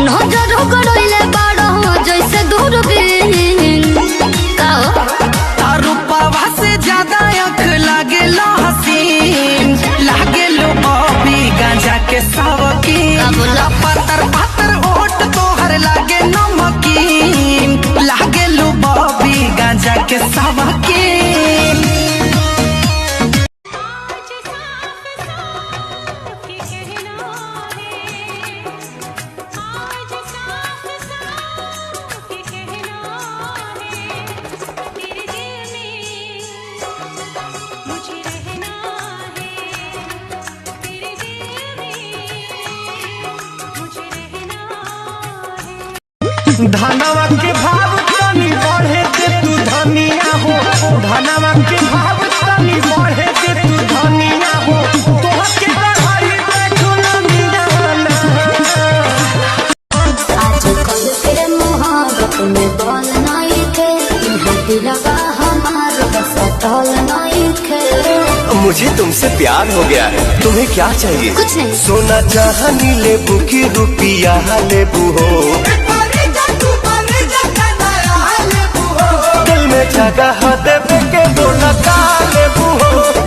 नजर गड़ोइले बाड़ो जैसे दूरबीन रूपवा से ज्यादा आँख लागे हसीन लागे लो बॉबी गांजा के सावकीन पातर पातर ओट तोहर लागे नमकीन लागे लो बॉबी गांजा के सावकीन। धनवा के भाव तनी बढ़े दे तू धनिया हो, धनवा के भाव तनी बढ़े दे तू धनिया हो, तोहर के बढ़ाई देखो ननिया आजकल के मोहब्बत में बोल नहीं थे दिलवा हमार बस तौल नहीं थे। मुझे तुमसे प्यार हो गया है, तुम्हें क्या चाहिए? कुछ नहीं। सोना चाहनी लेबू की रुपिया लेबू हो, दिल में जगह देवे के बोला का लेबू हो।